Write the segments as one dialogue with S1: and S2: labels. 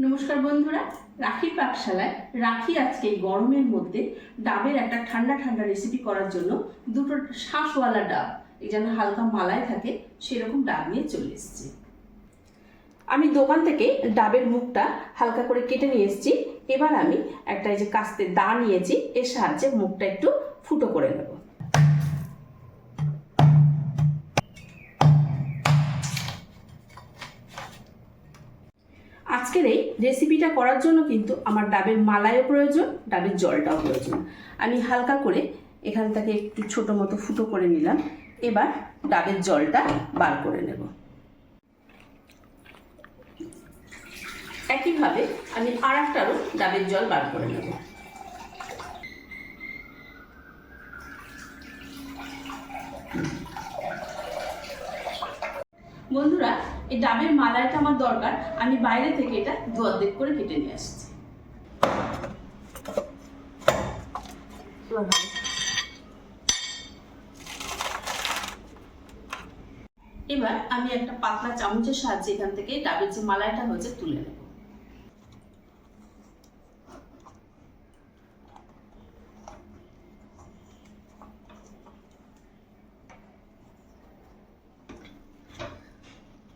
S1: নমস্কার বন্ধুরা, রাখির পাকশালায় রাখি আজকে এই গরমের মধ্যে ডাবের একটা ঠান্ডা ঠান্ডা রেসিপি করার জন্য দুটো শাঁসওয়ালা ডাব, এই যেন হালকা মালাই থাকে সেরকম ডাব নিয়ে চলে এসেছি। আমি দোকান থেকে ডাবের মুখটা হালকা করে কেটে নিয়ে এসেছি। এবার আমি একটা এই যে কাস্তে দা নিয়েছি, এর সাহায্যে মুখটা একটু ফুটো করে নেব। আজকের এই রেসিপিটা করার জন্য কিন্তু আমার ডাবের মালাইও প্রয়োজন, ডাবের জলটাও প্রয়োজন। আমি হালকা করে এখান থেকে একটু ছোট মতো ফুটো করে নিলাম। এবার ডাবের জলটা বার করে নেব। একইভাবে আমি আর একটারও ডাবের জল বার করে নেব। বন্ধুরা, এই ডাবের মালাইটা আমার দরকার, আমি বাইরে থেকে এটা দু অর্ধেক করে কেটে নিয়ে আসছি। এবার আমি একটা পাতলা চামচের সাহায্যে এখান থেকে ডাবের যে মালাইটা হয়েছে তুলে নেব।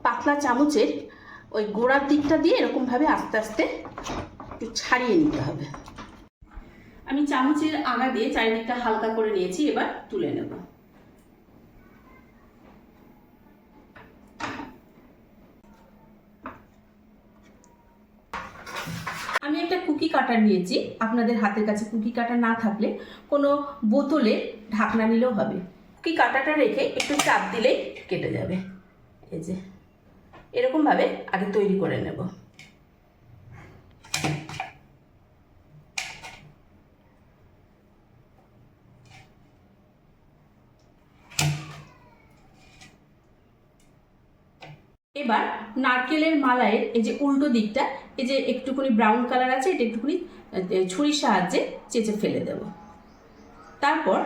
S1: পাতলা চামচের ওই গোড়ার দিকটা দিয়ে এরকম ভাবে আস্তে আস্তে একটু ছাড়িয়ে নিতে হবে। আমি চামচের আগা দিয়ে চারিদিকটা হালকা করে নিয়েছি, এবার তুলে নেব। আমি একটা কুকি কাটার নিয়েছি, আপনাদের হাতের কাছে কুকি কাটার না থাকলে কোনো বোতলে ঢাকনা নিলেও হবে। কুকি কাটাটা রেখে একটু চাপ দিলেই কেটে যাবে। এই যে এরকম ভাবে আগে তৈরি করে নেব। এবার নারকেলের মালাইয়ের এই যে উল্টো দিকটা, এই যে একটুখানি ব্রাউন কালার আছে, এটা একটুখানি ছুরির সাহায্যে চেঁচে ফেলে দেব। তারপর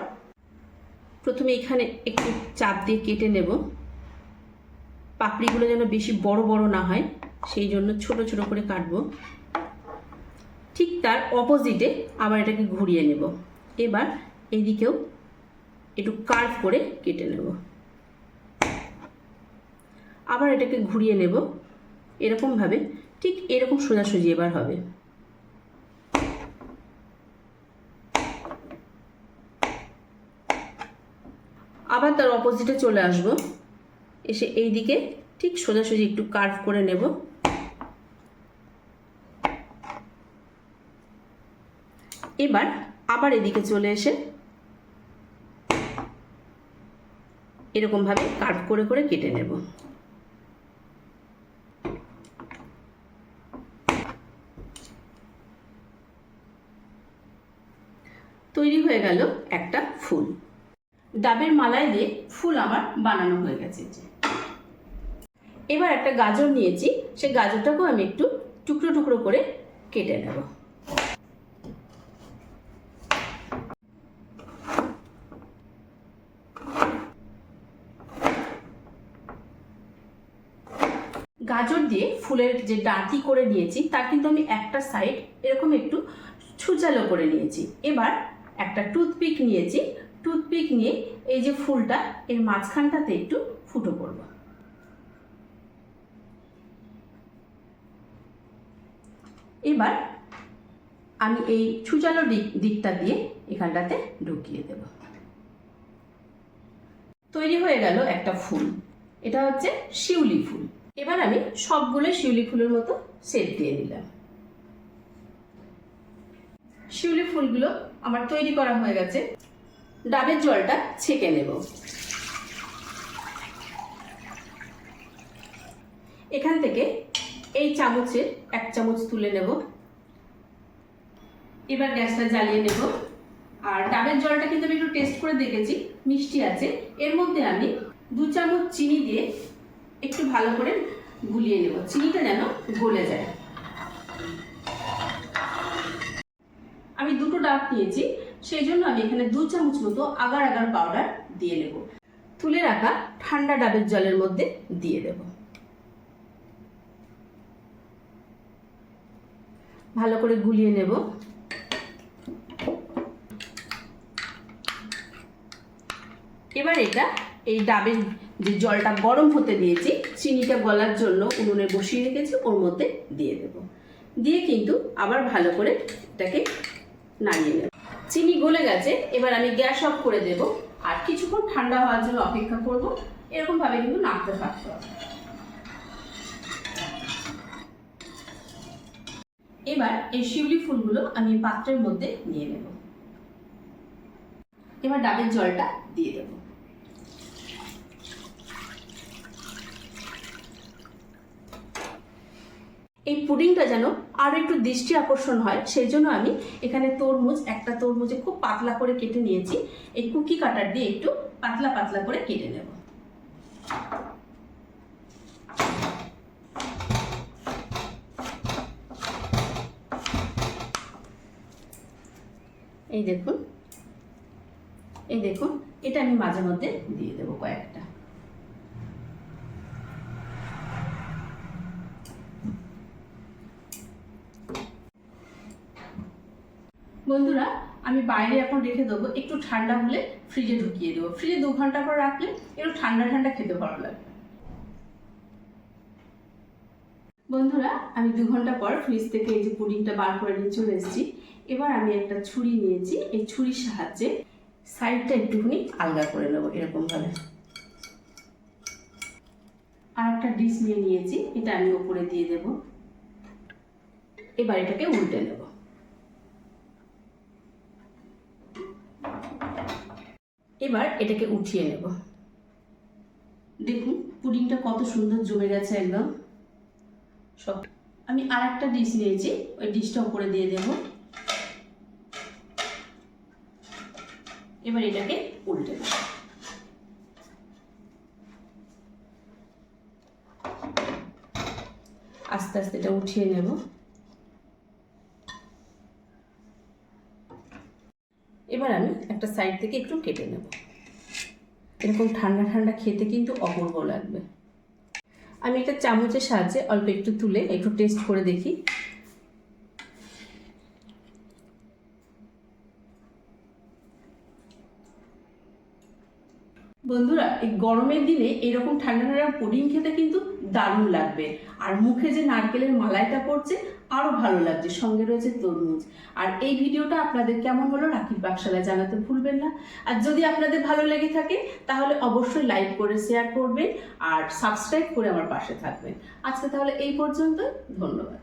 S1: প্রথমে এখানে একটু চাপ দিয়ে কেটে নেব। পাপড়িগুলো যেন বেশি বড় বড় না হয়, সেই জন্য ছোট ছোট করে কাটবো। ঠিক তার অপোজিটে আবার এটাকে ঘুরিয়ে নেব। এবার এইদিকেও একটু কার্ভ করে কেটে নেব। আবার এটাকে ঘুরিয়ে নেব এরকমভাবে, ঠিক এরকম সোজাসুজি এবার হবে। আবার তার অপোজিটে চলে আসব, এসে এই দিকে ঠিক সোজাসুজি একটু কার্ভ করে নেব। এবার আবার এদিকে চলে এসে এরকম ভাবে কার্ভ করে করে কেটে নেব। তৈরি হয়ে গেল একটা ফুল। ডাবের মালাই দিয়ে ফুল আমার বানানো হয়ে গেছে। এবার একটা গাজর নিয়েছি, সেই গাজরটাকেও আমি একটু টুকরো টুকরো করে কেটে নেব। গাজর দিয়ে ফুলের যে ডাঁটি করে নিয়েছি তার কিন্তু আমি একটা সাইড এরকম একটু ছুচালো করে নিয়েছি। এবার একটা টুথপিক নিয়েছি, টুথপিক নিয়ে এই যে ফুলটা এর মাঝখানটাতে একটু ফুটো করব। এবার আমি এই ছুচালো দিকটা দিয়ে এখানটাতে ঢুকিয়ে দেব। তৈরি হয়ে গেল একটা ফুল। এটা হচ্ছে শিউলি ফুল। এবার আমি সবগুলো শিউলি ফুলের মতো শেপ দিয়ে দিলাম। শিউলি ফুলগুলো আমার তৈরি করা হয়ে গেছে। ডাবের জলটা ছেঁকে নেব। এখান থেকে এই চামচের এক চামচ তুলে নেব। এবার গ্যাসটা জ্বালিয়ে নেব। আর ডাবের জলটা কিন্তু আমি একটু টেস্ট করে দেখেছি, মিষ্টি আছে। এর মধ্যে আমি 2 চামচ চিনি দিয়ে একটু ভালো করে গুলিয়ে নেব, চিনিটা যেন গলে যায়। আমি দুটো ডাব নিয়েছি, সেই জন্য আমি এখানে 2 চামচ মতো আগার আগার পাউডার দিয়ে নেব। তুলে রাখা ঠান্ডা ডাবের জলের মধ্যে দিয়ে দেব। ভালো করে গুলিয়ে নেব। এবার এটা এই ডাবের যে জলটা গরম হতে দিয়েছি, চিনিটা গলার জন্য উনুনে বসিয়ে রেখেছি, ওর মধ্যে দিয়ে দেব। দিয়ে কিন্তু আবার ভালো করে এটাকে নাড়িয়ে নেব। চিনি গলে গেছে, এবার আমি গ্যাস অফ করে দেব আর কিছুক্ষণ ঠান্ডা হওয়ার জন্য অপেক্ষা করব। এরকমভাবে কিন্তু নাড়তে থাকতে হবে। এবার এই শিউলি ফুলগুলো আমি পাত্রের মধ্যে নিয়ে নেব। এবার ডাবের জলটা দিয়ে দেব। এই পুডিংটা যেন আরো একটু দৃষ্টি আকর্ষণ হয়, সেই জন্য আমি এখানে একটা তরমুজে খুব পাতলা করে কেটে নিয়েছি। এই কুকি কাটার দিয়ে একটু পাতলা পাতলা করে কেটে নেব। এই দেখুন এটা আমি মাঝে মধ্যে দিয়ে দেবো কয়েকটা। বন্ধুরা, আমি বাইরে এখন রেখে দেবো, একটু ঠান্ডা হলে ফ্রিজে ঢুকিয়ে দেবো। ফ্রিজে 2 ঘন্টা পর রাখলে একটু ঠান্ডা ঠান্ডা খেতে ভালো লাগবে। বন্ধুরা, আমি 2 ঘন্টা পর ফ্রিজ থেকে এই যে পুডিংটা বার করে নিয়ে চলে এসেছি। এবার আমি একটা ছুরি নিয়েছি, এই ছুরির সাহায্যে সাইডটা একটুখানি আলগা করে নেবো এরকমভাবে। আর একটা ডিশ নিয়ে নিয়েছি, এটা আমি ওপরে দিয়ে দেব। এবার এটাকে উল্টে নেব। এবার এটাকে উঠিয়ে নেব। দেখুন পুডিংটা কত সুন্দর জমে গেছে একদম সব। আমি আর একটা ডিশ নিয়েছি, ওই ডিশটা উপরে দিয়ে দেব। এবার এটাকে উল্টে দেব। আস্তে আস্তে এটা উঠিয়ে নেব। এবার আমি একটা সাইড থেকে একটু কেটে নেব। এরকম ঠান্ডা ঠান্ডা খেতে কিন্তু অপূর্ব লাগবে। আমি একটা চামচের সাহায্যে অল্প একটু তুলে একটু টেস্ট করে দেখি। বন্ধুরা, এই গরমের দিনে এরকম ঠান্ডা ঠান্ডা পুডিং খেতে কিন্তু দারুণ লাগবে। আর মুখে যে নারকেলের মালাইটা পড়ছে আরো ভালো লাগছে, সঙ্গে রয়েছে তরমুজ। আর এই ভিডিওটা আপনাদের কেমন হলো রাখির পাকশালায় জানাতে ভুলবেন না। আর যদি আপনাদের ভালো লেগে থাকে তাহলে অবশ্যই লাইক করে শেয়ার করবেন আর সাবস্ক্রাইব করে আমার পাশে থাকবেন। আজকে তাহলে এই পর্যন্ত, ধন্যবাদ।